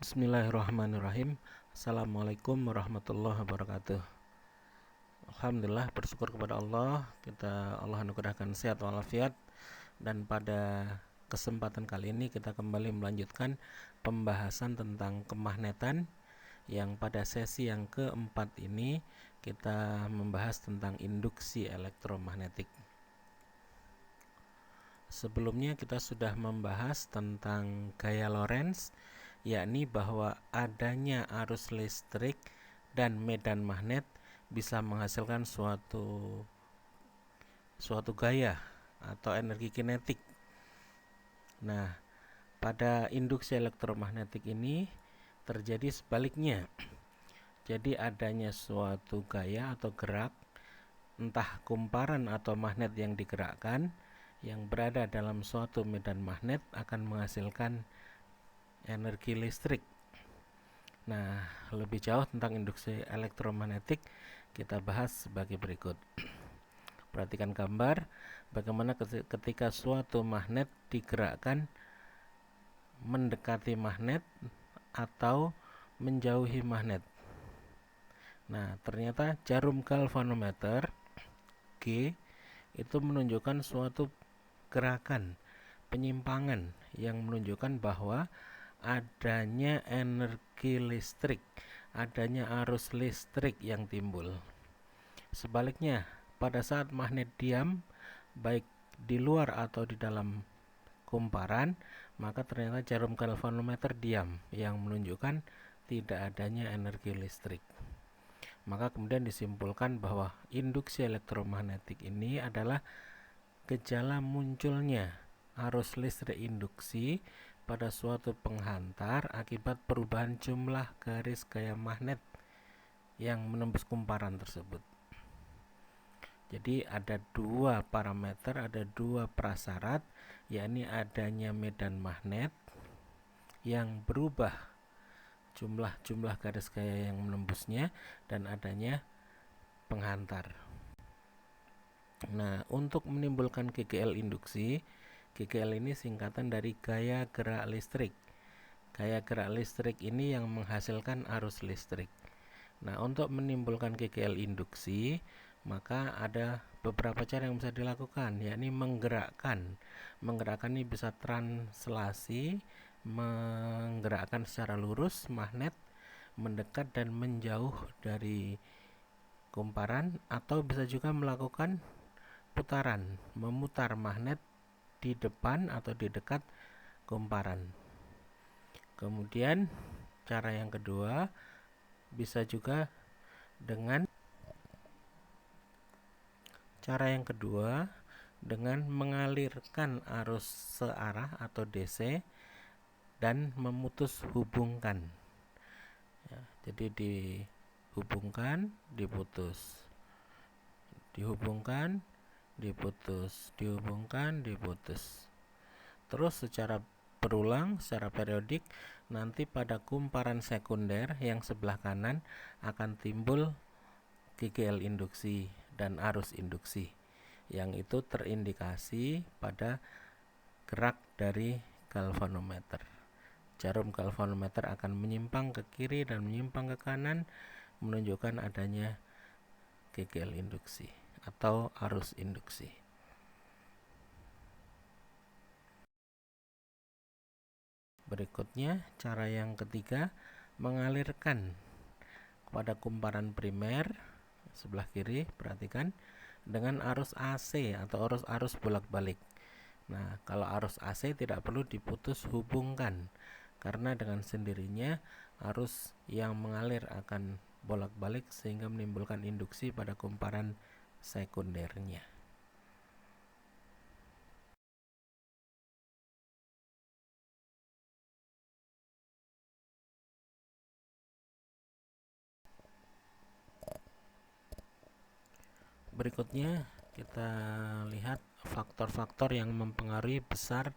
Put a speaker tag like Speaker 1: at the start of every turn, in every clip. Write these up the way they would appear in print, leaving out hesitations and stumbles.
Speaker 1: Bismillahirrahmanirrahim. Assalamualaikum warahmatullahi wabarakatuh. Alhamdulillah, bersyukur kepada Allah, Allah anugerahkan sehat walafiat. Dan pada kesempatan kali ini kita kembali melanjutkan pembahasan tentang kemagnetan, yang pada sesi yang keempat ini kita membahas tentang induksi elektromagnetik. Sebelumnya kita sudah membahas tentang gaya Lorentz, yakni bahwa adanya arus listrik dan medan magnet bisa menghasilkan suatu gaya atau energi kinetik. Nah, pada induksi elektromagnetik ini terjadi sebaliknya. Jadi adanya suatu gaya atau gerak, entah kumparan atau magnet yang digerakkan, yang berada dalam suatu medan magnet akan menghasilkan energi listrik. Nah, lebih jauh tentang induksi elektromagnetik kita bahas sebagai berikut. Perhatikan gambar bagaimana ketika suatu magnet digerakkan mendekati magnet atau menjauhi magnet. Nah, ternyata jarum galvanometer G itu menunjukkan suatu gerakan penyimpangan yang menunjukkan bahwa adanya energi listrik, adanya arus listrik yang timbul. Sebaliknya, pada saat magnet diam, baik di luar atau di dalam kumparan, maka ternyata jarum galvanometer diam, yang menunjukkan tidak adanya energi listrik. Maka kemudian disimpulkan bahwa induksi elektromagnetik ini adalah gejala munculnya arus listrik induksi pada suatu penghantar akibat perubahan jumlah garis gaya magnet yang menembus kumparan tersebut. Jadi ada dua parameter, ada dua prasyarat, yakni adanya medan magnet yang berubah jumlah garis gaya yang menembusnya dan adanya penghantar. Nah, untuk menimbulkan GGL induksi, GGL ini singkatan dari gaya gerak listrik. Gaya gerak listrik ini yang menghasilkan arus listrik. Nah, untuk menimbulkan GGL induksi, maka ada beberapa cara yang bisa dilakukan, yakni menggerakkan. Menggerakkan ini bisa translasi, menggerakkan secara lurus magnet mendekat dan menjauh dari kumparan, atau bisa juga melakukan putaran, memutar magnet di depan atau di dekat kumparan. Kemudian cara yang kedua bisa juga dengan mengalirkan arus searah atau DC dan memutus hubungkan. Ya, jadi dihubungkan, diputus, dihubungkan, diputus, dihubungkan, diputus. Terus secara berulang, secara periodik, nanti pada kumparan sekunder yang sebelah kanan akan timbul GGL induksi dan arus induksi, yang itu terindikasi pada gerak dari galvanometer. Jarum galvanometer akan menyimpang ke kiri dan menyimpang ke kanan, menunjukkan adanya GGL induksi atau arus induksi. Berikutnya, cara yang ketiga, mengalirkan kepada kumparan primer sebelah kiri, perhatikan, dengan arus AC atau arus bolak-balik. Nah, kalau arus AC tidak perlu diputus hubungkan, karena dengan sendirinya arus yang mengalir akan bolak-balik sehingga menimbulkan induksi pada kumparan sekundernya. Berikutnya kita lihat faktor-faktor yang mempengaruhi besar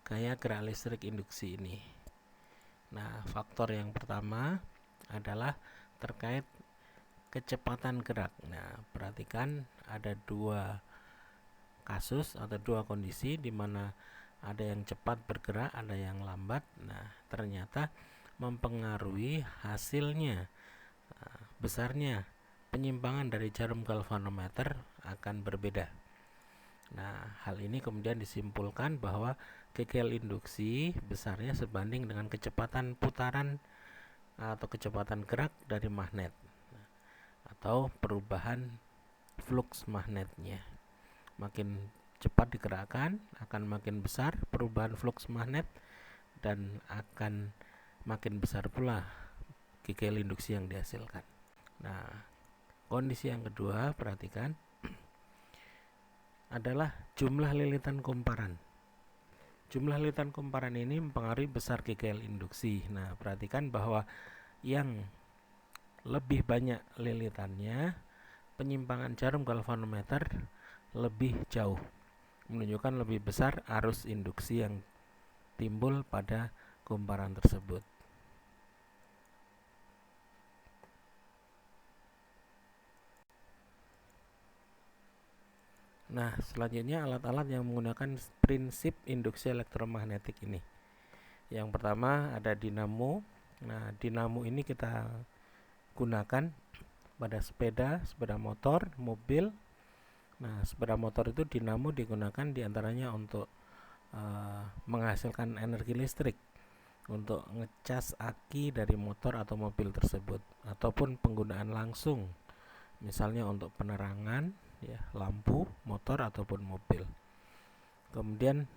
Speaker 1: gaya gerak listrik induksi ini. Nah, faktor yang pertama adalah terkait kecepatan gerak. Nah, perhatikan ada dua kasus atau dua kondisi di mana ada yang cepat bergerak, ada yang lambat. Nah, ternyata mempengaruhi hasilnya. Besarnya penyimpangan dari jarum galvanometer akan berbeda. Nah, hal ini kemudian disimpulkan bahwa KGL induksi besarnya sebanding dengan kecepatan putaran atau kecepatan gerak dari magnet atau perubahan flux magnetnya. Makin cepat digerakkan akan makin besar perubahan flux magnet dan akan makin besar pula KGL induksi yang dihasilkan. Nah, kondisi yang kedua perhatikan adalah jumlah lilitan kumparan. Jumlah lilitan kumparan ini mempengaruhi besar KGL induksi. Nah, perhatikan bahwa yang lebih banyak lilitannya, penyimpangan jarum galvanometer lebih jauh, menunjukkan lebih besar arus induksi yang timbul pada kumparan tersebut. Nah, selanjutnya alat-alat yang menggunakan prinsip induksi elektromagnetik ini. Yang pertama ada dinamo. Nah, dinamo ini kita gunakan pada sepeda motor, mobil. Nah, sepeda motor itu dinamo digunakan diantaranya untuk menghasilkan energi listrik untuk ngecas aki dari motor atau mobil tersebut, ataupun penggunaan langsung, misalnya untuk penerangan, ya, lampu motor ataupun mobil. Kemudian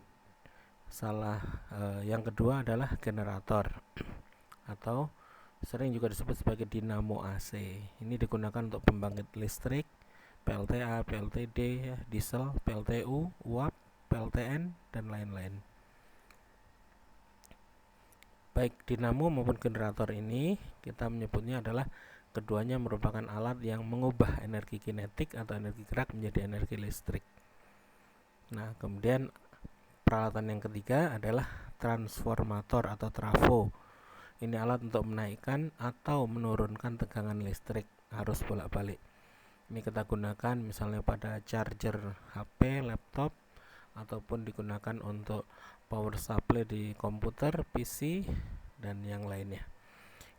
Speaker 1: yang kedua adalah generator atau sering juga disebut sebagai dinamo AC. Ini digunakan untuk pembangkit listrik, PLTA, PLTD, ya, diesel, PLTU, uap, PLTN, dan lain-lain. Baik dinamo maupun generator ini kita menyebutnya adalah keduanya merupakan alat yang mengubah energi kinetik atau energi gerak menjadi energi listrik. Nah, kemudian peralatan yang ketiga adalah transformator atau trafo. Ini alat untuk menaikkan atau menurunkan tegangan listrik arus bolak-balik. Ini kita gunakan misalnya pada charger HP, laptop, ataupun digunakan untuk power supply di komputer, PC, dan yang lainnya.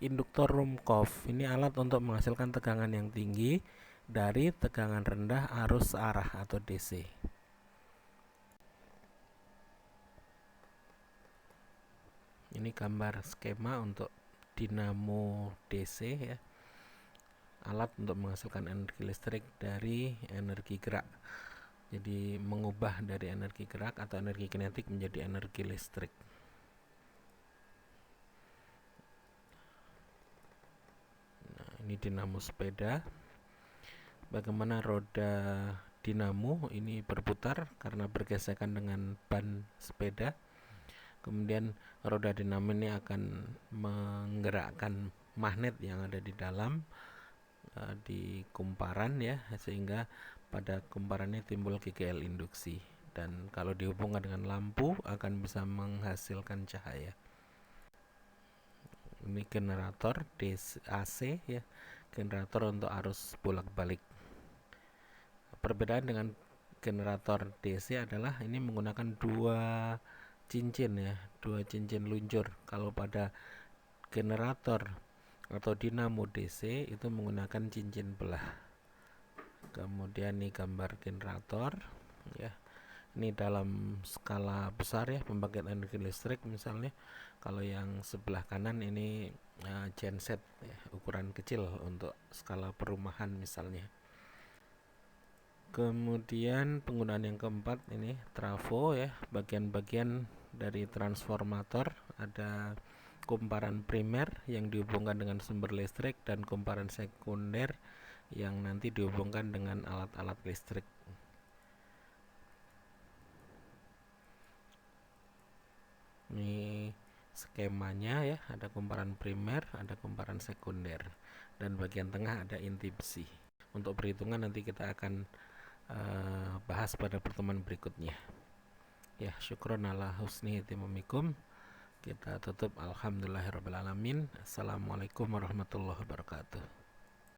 Speaker 1: Induktor Rumkopf ini alat untuk menghasilkan tegangan yang tinggi dari tegangan rendah arus searah atau DC. Ini gambar skema untuk dinamo DC, ya. Alat untuk menghasilkan energi listrik dari energi gerak. Jadi mengubah dari energi gerak atau energi kinetik menjadi energi listrik. Nah, ini dinamo sepeda. Bagaimana roda dinamo ini berputar karena bergesekan dengan ban sepeda. Kemudian roda dinamo ini akan menggerakkan magnet yang ada di dalam di kumparan, ya, sehingga pada kumparannya timbul KGL induksi, dan kalau dihubungkan dengan lampu akan bisa menghasilkan cahaya. Ini generator AC, ya, generator untuk arus bolak-balik. Perbedaan dengan generator DC adalah ini menggunakan dua cincin, ya, dua cincin luncur. Kalau pada generator atau dinamo DC itu menggunakan cincin belah. Kemudian ini gambar generator, ya. Ini dalam skala besar, ya, pembangkit energi listrik misalnya. Kalau yang sebelah kanan ini genset, ya, ukuran kecil untuk skala perumahan misalnya. Kemudian penggunaan yang keempat ini trafo, ya, bagian-bagian dari transformator. Ada kumparan primer yang dihubungkan dengan sumber listrik dan kumparan sekunder yang nanti dihubungkan dengan alat-alat listrik. Ini skemanya, ya, ada kumparan primer, ada kumparan sekunder, dan bagian tengah ada inti besi. Untuk perhitungan nanti kita akan bahas pada pertemuan berikutnya. Ya, syukron ala husni hitimamikum. Kita tutup alhamdulillahirabbil alamin. Assalamualaikum warahmatullahi wabarakatuh.